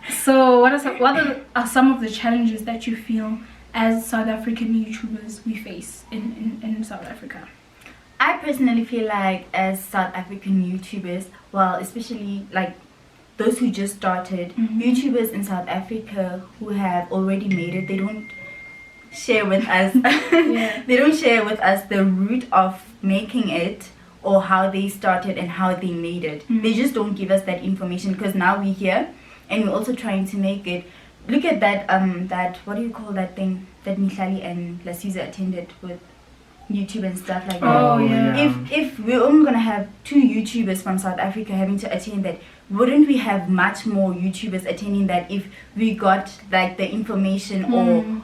So what are some of the challenges that you feel as South African YouTubers we face in South Africa? I personally feel like as South African YouTubers, well, especially like those who just started, YouTubers in South Africa who have already made it, they don't share with us they don't share with us the route of making it, or how they started and how they made it. They just don't give us that information, because now we're here and we're also trying to make it. Look at that that, what do you call that thing that Mihlali and Lasiza attended with YouTube and stuff like that. If we're only gonna have 2 YouTubers from South Africa having to attend that, wouldn't we have much more YouTubers attending that if we got like the information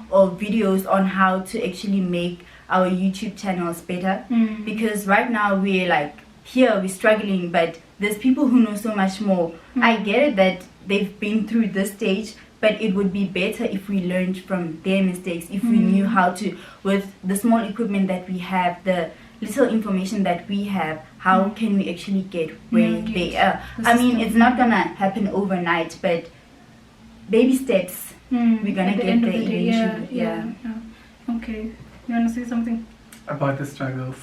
or videos on how to actually make our YouTube channels better? Because right now we're like here, we're struggling, but there's people who know so much more. I get it that they've been through this stage, but it would be better if we learned from their mistakes, if we knew how to, with the small equipment that we have, the little information that we have, how can we actually get where they are? I mean, it's not gonna happen overnight, but baby steps, we're gonna get there eventually. Okay, you wanna say something about the struggles?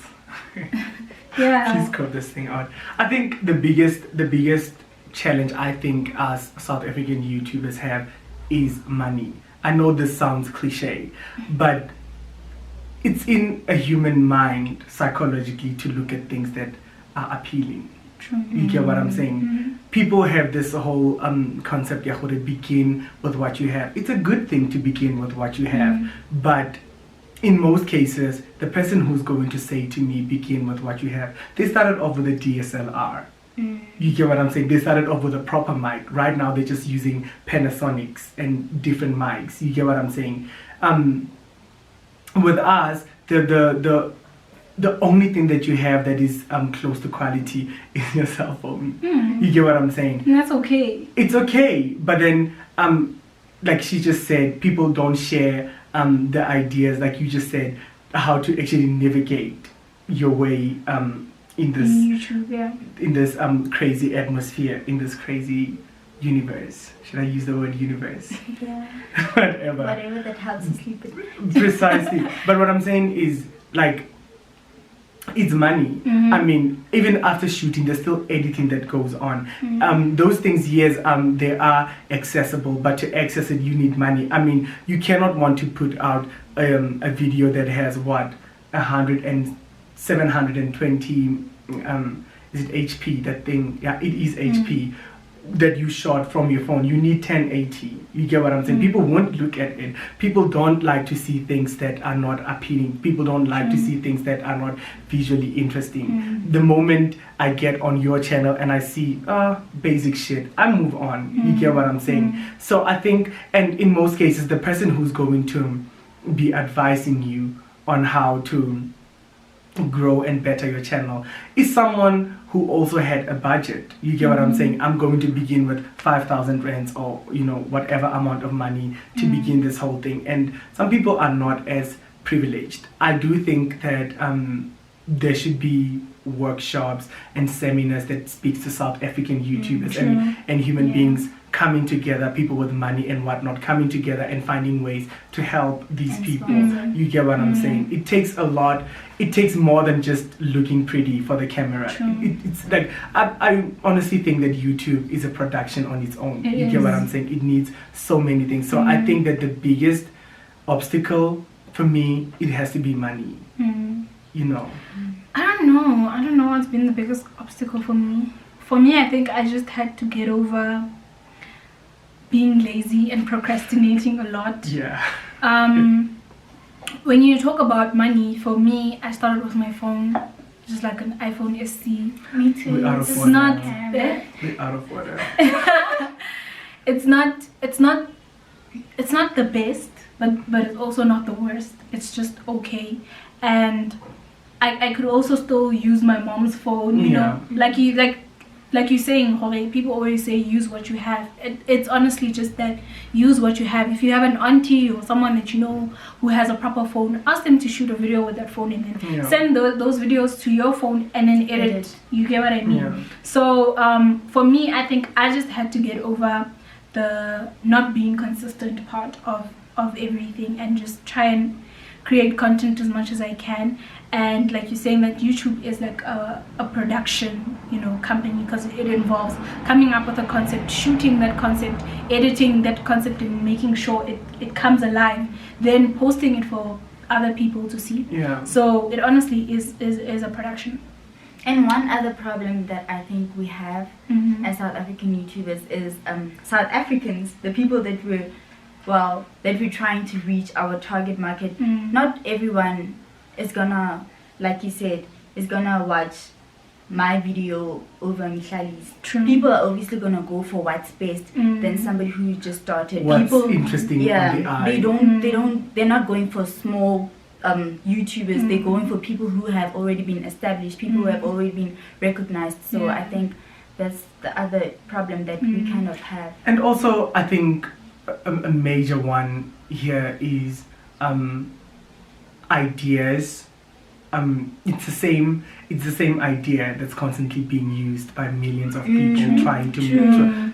Yeah, please cut this thing out. I think the biggest challenge I think as South African YouTubers have is money. I know this sounds cliche, but it's in a human mind psychologically to look at things that are appealing. You get what I'm saying? People have this whole concept, to begin with what you have. It's a good thing to begin with what you have, but in most cases, the person who's going to say to me, begin with what you have, they started off with a DSLR. You get what I'm saying? They started off with a proper mic. Right now, they're just using Panasonics and different mics. You get what I'm saying? With us, the only thing that you have that is close to quality is your cell phone. You get what I'm saying? And that's okay. It's okay, but then like she just said, people don't share the ideas, like you just said, how to actually navigate your way in this YouTube, in this crazy atmosphere, in this crazy universe. Should I use the word universe? Whatever that helps you sleep with. Precisely. But what I'm saying is, like, it's money. I mean, even after shooting, there's still editing that goes on. Those things, yes, they are accessible, but to access it, you need money. I mean, you cannot want to put out a video that has what, 720 is it HP, that thing? Yeah, it is HP that you shot from your phone. You need 1080. You get what I'm saying? People won't look at it. People don't like to see things that are not appealing. People don't like to see things that are not visually interesting. The moment I get on your channel and I see basic shit, I move on. You get what I'm saying? So I think, and in most cases, the person who's going to be advising you on how to grow and better your channel is someone who also had a budget. You get what I'm saying? I'm going to begin with 5,000 rands, or you know, whatever amount of money to begin this whole thing. And some people are not as privileged. I do think that there should be workshops and seminars that speaks to South African YouTubers and human beings coming together, people with money and whatnot, coming together and finding ways to help these people. You get what I'm saying? It takes a lot. It takes more than just looking pretty for the camera. It's like, I honestly think that YouTube is a production on its own. You get what I'm saying? It needs so many things. So I think that the biggest obstacle for me, it has to be money. You know? I don't know what's been the biggest obstacle for me. For me, I think I just had to get over being lazy and procrastinating a lot. When you talk about money, for me, I started with my phone, just like an iPhone SC. Me too. We're out of It's order. not We're out of order. it's not the best, but it's also not the worst. It's just okay. And I could also still use my mom's phone, you know, like like you're saying, Jorge, people always say use what you have. It's honestly just that, use what you have. If you have an auntie or someone that you know who has a proper phone, ask them to shoot a video with that phone and then send those videos to your phone and then edit. You get what I mean? Yeah. So for me, I think I just had to get over the not being consistent part of everything and just try and create content as much as I can. And like you're saying, that YouTube is like a production, you know, company, because it involves coming up with a concept, shooting that concept, editing that concept, and making sure it comes alive, then posting it for other people to see. Yeah. So it honestly is a production. And one other problem that I think we have as South African YouTubers is South Africans, the people that we're trying to reach, our target market. Not everyone is gonna, like you said, is gonna watch my video over Mihlali's. True. People are obviously gonna go for what's best than somebody who just started. What's People, interesting on the eye. they're not going for small YouTubers. They're going for people who have already been established, people who have already been recognized. So I think that's the other problem that we kind of have. And also, I think a major one here is ideas. It's the same idea that's constantly being used by millions of people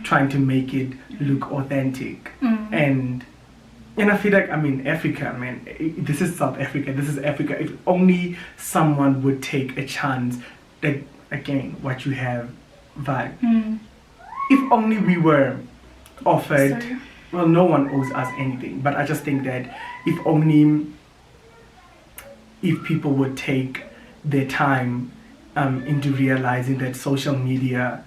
trying to make it look authentic. And I feel like, I mean, Africa, man, this is South Africa, this is Africa. If only someone would take a chance, like, again, what you have vibe. If only we were offered, well, no one owes us anything, but I just think that if people would take their time into realizing that social media,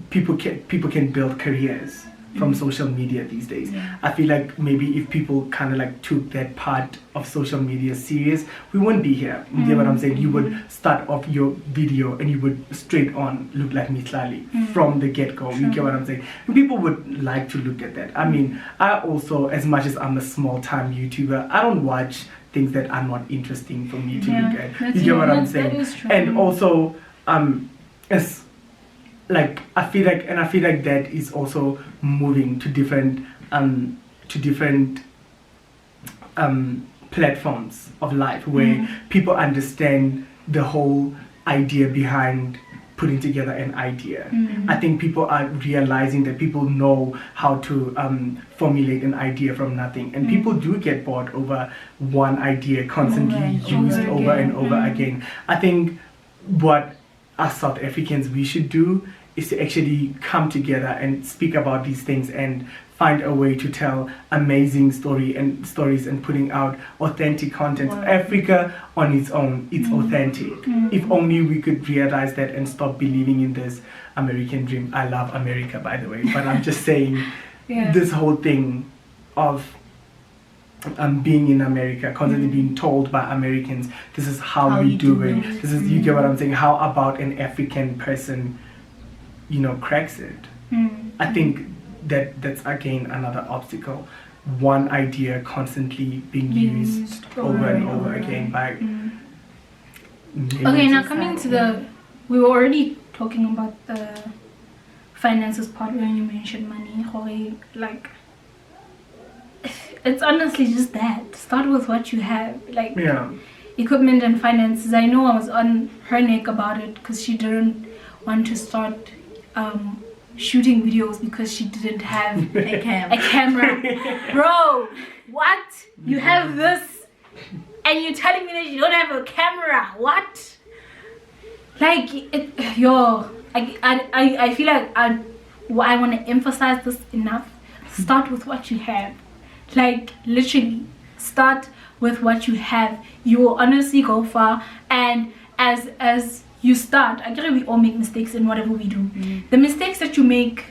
people can build careers from social media these days. I feel like maybe if people kind of like took that part of social media serious, we wouldn't be here. You get what I'm saying? You would start off your video and you would straight on look like Mihlali from the get-go. You get what I'm saying? And people would like to look at that. I mean, I also, as much as I'm a small-time YouTuber, I don't watch things that are not interesting for me to look at. You get what I'm saying? That is true. And also, as like I feel like that is also moving to different platforms of life where people understand the whole idea behind putting together an idea. I think people are realizing that people know how to formulate an idea from nothing, and people do get bored over one idea constantly used over and over again. I think what us South Africans we should do is to actually come together and speak about these things and find a way to tell amazing stories and putting out authentic content. Africa on its own, it's authentic. If only we could realize that and stop believing in this American dream. I love America, by the way, but I'm just saying this whole thing of being in America, constantly being told by Americans, this is how we do it. This is, you get what I'm saying? How about an African person, you know, cracks it? I think that's again another obstacle. One idea constantly being used over and over again by okay, now coming to we were already talking about the finances part when you mentioned money, Jorge. Like, it's honestly just that. Start with what you have. Like, equipment and finances. I know I was on her neck about it because she didn't want to start shooting videos because she didn't have a camera. Bro, what? You have this and you're telling me that you don't have a camera? What? Like, I feel like I want to emphasize this enough. Start with what you have. Like, literally, start with what you have. You will honestly go far. And as you start, I get we all make mistakes in whatever we do. The mistakes that you make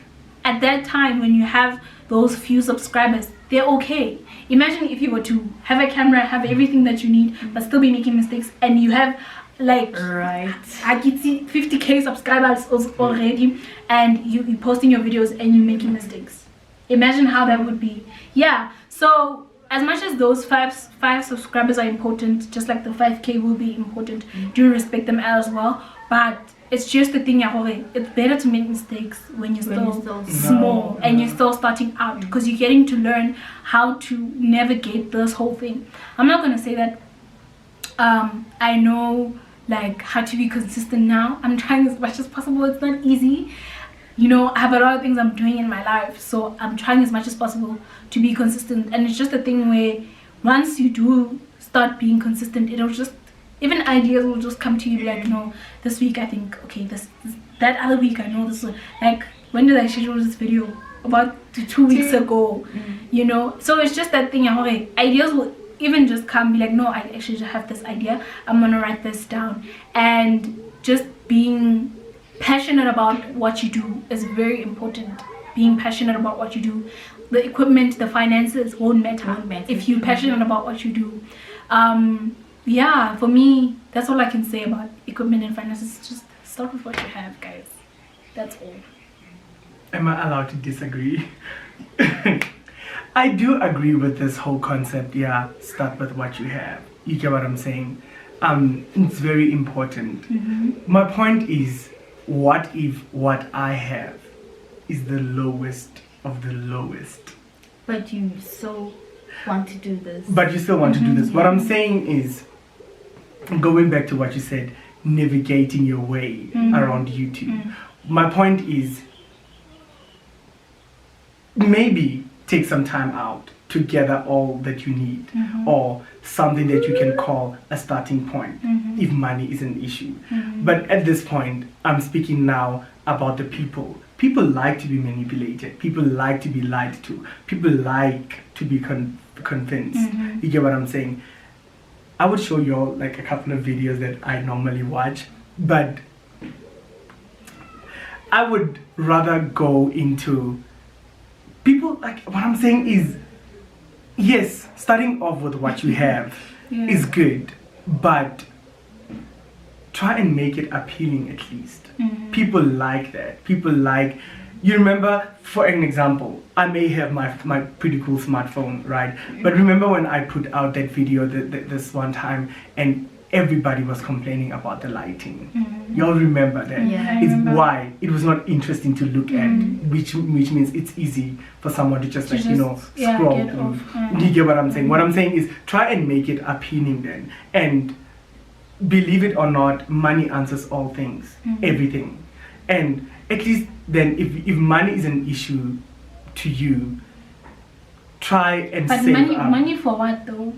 at that time when you have those few subscribers, they're okay. Imagine if you were to have a camera, have everything that you need, but still be making mistakes, and you have like I can see 50k subscribers already, and you posting your videos and you making mistakes. Imagine how that would be. So as much as those five subscribers are important, just like the 5k will be important, do respect them as well. But it's just the thing, it's better to make mistakes when you're still small and you're still starting out, because you're getting to learn how to navigate this whole thing. I'm not gonna say that I know like how to be consistent now. I'm trying as much as possible. It's not easy, you know. I have a lot of things I'm doing in my life, so I'm trying as much as possible to be consistent. And it's just a thing where once you do start being consistent, it'll just, even ideas will just come to you, like, no, this week I think, okay, this that other week I know this, like, when did I schedule this video? About 2 weeks ago, you know. So it's just that thing, okay, ideas will even just come, be like, no, I actually just have this idea, I'm gonna write this down. And just being passionate about what you do is very important. Being passionate about what you do, the equipment, the finances won't matter if you're passionate about what you do. Yeah, for me, that's all I can say about equipment and finances. Just start with what you have, guys. That's all. Am I allowed to disagree? I do agree with this whole concept. Yeah, start with what you have. You get what I'm saying? It's very important. My point is, what if what I have is the lowest of the lowest? But you so want to do this. But you still want to do this. What I'm saying is, going back to what you said, navigating your way around YouTube. My point is, maybe take some time out to gather all that you need, or something that you can call a starting point, if money is an issue. But at this point, I'm speaking now about the people. People like to be manipulated. People like to be lied to. People like to be convinced. You get what I'm saying? I would show you all like a couple of videos that I normally watch, but I would rather go into people. Like, what I'm saying is, yes, starting off with what you have is good, but try and make it appealing at least. People like that. People like, you remember, for an example, I may have my pretty cool smartphone, right? But remember when I put out that video this one time and everybody was complaining about the lighting? Y'all remember that? Yeah. It's why it was not interesting to look at, which means it's easy for someone to just, like, you know, scroll. You get what I'm saying? What I'm saying is, try and make it appealing then. And believe it or not, money answers all things, everything. And at least then, if money is an issue to you, try and but save up. Money for what though?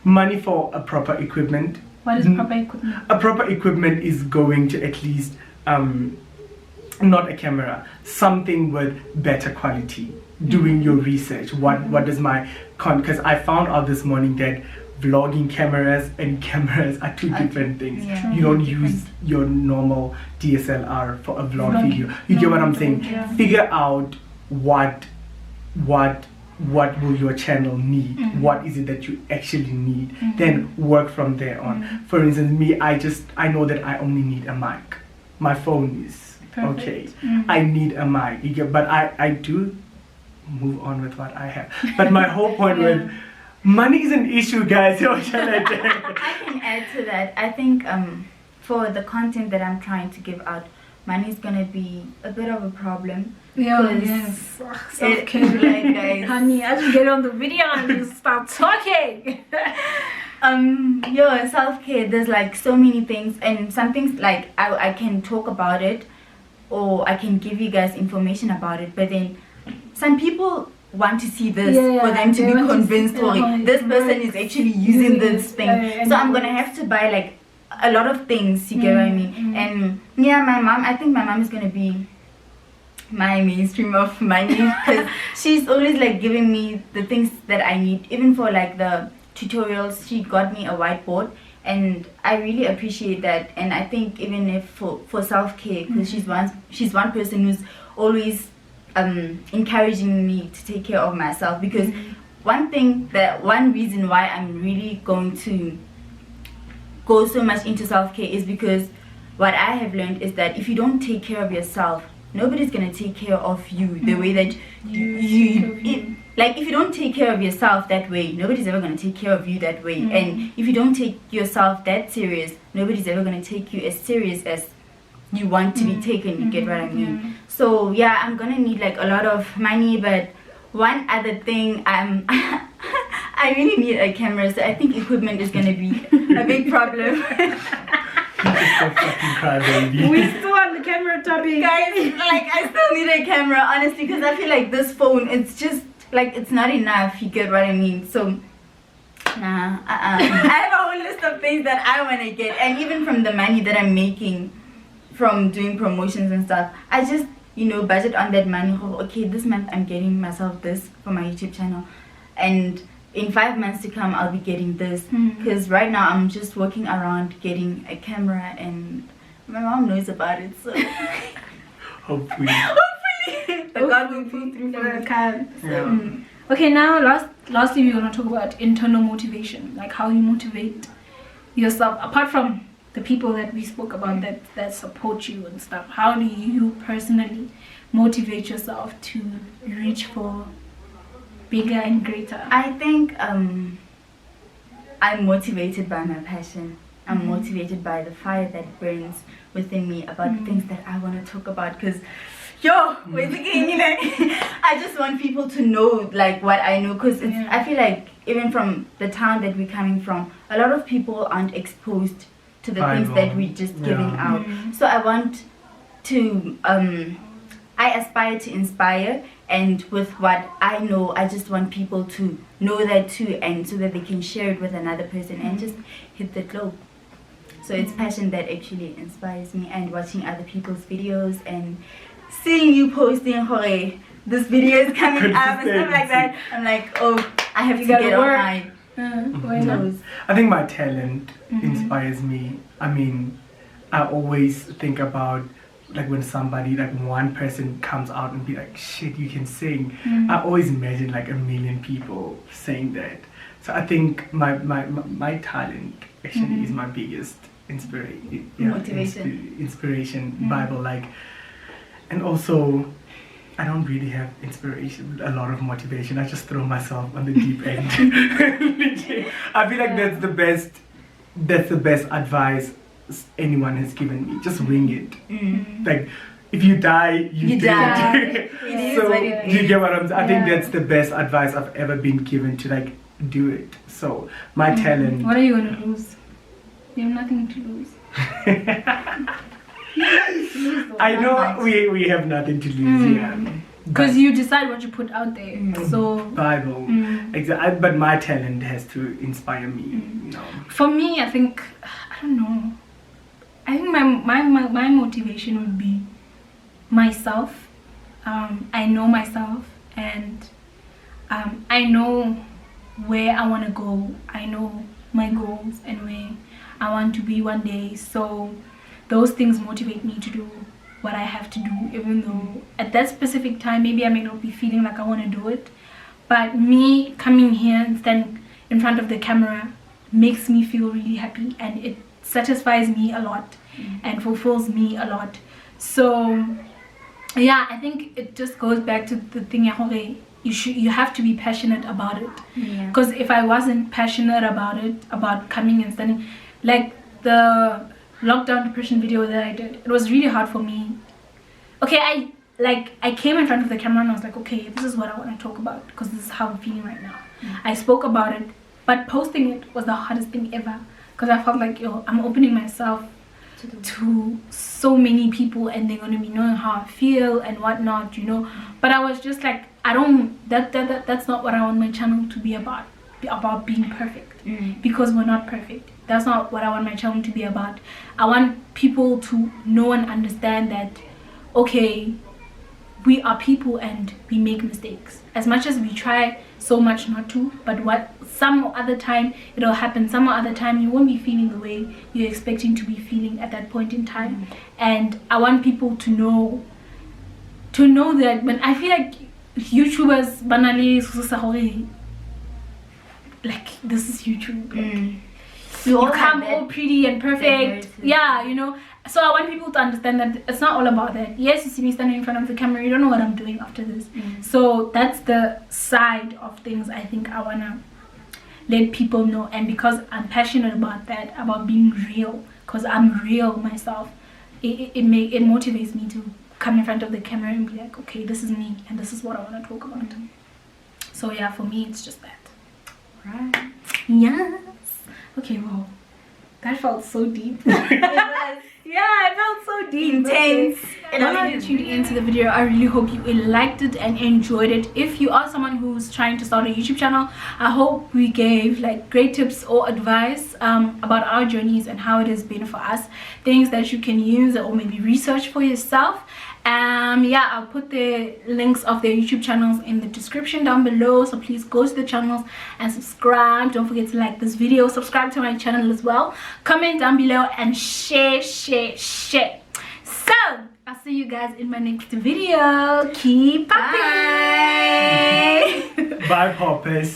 Money for a proper equipment. What is proper equipment? A proper equipment is going to at least, not a camera, something with better quality. Doing your research. What does my because I found out this morning that vlogging cameras and cameras are two different things. You don't use your normal DSLR for a vlog video. You get what I'm saying? Figure out what will your channel need. What is it that you actually need? Then work from there on. For instance, me, I know that I only need a mic. My phone is okay. I need a mic. You get, but I do move on with what I have. But my whole point with money is an issue, guys. I can add to that. I think for the content that I'm trying to give out, money is gonna be a bit of a problem. Yes. Self-care, like, guys. Honey, I just get on the video and just start talking. Self-care, there's like so many things, and some things like I can talk about it, or I can give you guys information about it, but then some people want to see this for them to be convinced, this person is actually using this thing. So I'm gonna have to buy like a lot of things, you get what I mean? And my mom, I think my mom is gonna be my mainstream of money, because she's always like giving me the things that I need. Even for like the tutorials, she got me a whiteboard, and I really appreciate that. And I think even if for self-care, because she's one person who's always encouraging me to take care of myself, because one reason why I'm really going to go so much into self-care is because what I have learned is that if you don't take care of yourself, nobody's gonna take care of you the way that like, if you don't take care of yourself that way, nobody's ever gonna take care of you that way. And if you don't take yourself that serious, nobody's ever gonna take you as serious as you want to be taken. You get what I mean? So yeah, I'm gonna need like a lot of money. But one other thing, I really need a camera, so I think equipment is gonna be a big problem. Just a fucking crybaby. We're still on the camera topic. Guys, like I still need a camera, honestly, because I feel like this phone, it's just like it's not enough. You get what I mean? So nah, I have a whole list of things that I want to get, and even from the money that I'm making from doing promotions and stuff, I just, you know, budget on that money. Okay, this month I'm getting myself this for my YouTube channel, and in 5 months to come I'll be getting this, because right now I'm just walking around getting a camera, and my mom knows about it, so Hopefully. but God will pull through for me. Yeah. Okay, now lastly we're gonna talk about internal motivation, like how you motivate yourself apart from the people that we spoke about that support you and stuff. How do you personally motivate yourself to reach for bigger and greater? I think I'm motivated by my passion. I'm motivated by the fire that burns within me about the things that I want to talk about, because I just want people to know like what I know, because I feel like even from the town that we're coming from, a lot of people aren't exposed to the things that we're just giving out. So I want to I aspire to inspire, and with what I know, I just want people to know that too, and so that they can share it with another person and just hit the globe. So it's passion that actually inspires me, and watching other people's videos and seeing you posting, hey, this video is coming up and stuff like that. I'm like, oh, I have to get on my toes. I think my talent inspires me. I mean, I always think about like when somebody, like one person comes out and be like, shit, you can sing. I always imagine like a million people saying that. So I think my talent actually is my biggest inspiration Bible, like. And also, I don't really have inspiration, a lot of motivation. I just throw myself on the deep end. I feel like that's the best advice anyone has given me. Just wing it. Like, if you die, you die. It is So what it you is. get what I'm saying? I think that's the best advice I've ever been given, to like do it. So my talent. What are you gonna lose? You have nothing to lose. I know we have nothing to lose here. Because you decide what you put out there. So Bible. Exactly. But my talent has to inspire me. You know. for me, I think, I don't know. I think my motivation would be myself. I know myself, and I know where I want to go. I know my goals and where I want to be one day. So those things motivate me to do what I have to do, even though at that specific time maybe I may not be feeling like I want to do it. But me coming here and standing in front of the camera makes me feel really happy, and it satisfies me a lot and fulfills me a lot. So yeah, I think it just goes back to the thing, you have to be passionate about it. Because if I wasn't passionate about it, about coming and standing, like the lockdown depression video that I did, it was really hard for me. Okay, I came in front of the camera and I was like, okay, this is what I want to talk about, because this is how I'm feeling right now. I spoke about it, but posting it was the hardest thing ever, because I felt like, I'm opening myself to so many people, and they're going to be knowing how I feel and whatnot, but I was just like, that's not what I want my channel to be about being perfect, because we're not perfect. That's not what I want my channel to be about. I want people to know and understand that, okay, we are people and we make mistakes. As much as we try so much not to, but some other time it'll happen. Some other time you won't be feeling the way you're expecting to be feeling at that point in time. And I want people to know that when I feel like YouTubers banally like, this is YouTube. You come all pretty and perfect, so I want people to understand that it's not all about that. Yes, you see me standing in front of the camera, you don't know what I'm doing after this. So that's the side of things I think I want to let people know. And because I'm passionate about that, about being real, because I'm real myself, it motivates me to come in front of the camera and be like, okay, this is me and this is what I want to talk about. So yeah, for me it's just that. Right. Yes. Okay, well, that felt so deep. Yeah, it felt so deep. Intense. And I really tuned into the video. I really hope you liked it and enjoyed it. If you are someone who's trying to start a YouTube channel, I hope we gave like great tips or advice about our journeys and how it has been for us, things that you can use or maybe research for yourself. Yeah, I'll put the links of their YouTube channels in the description down below, so please go to the channels and subscribe. Don't forget to like this video, subscribe to my channel as well, comment down below and share. So I'll see you guys in my next video. Keep popping. Bye, poppers.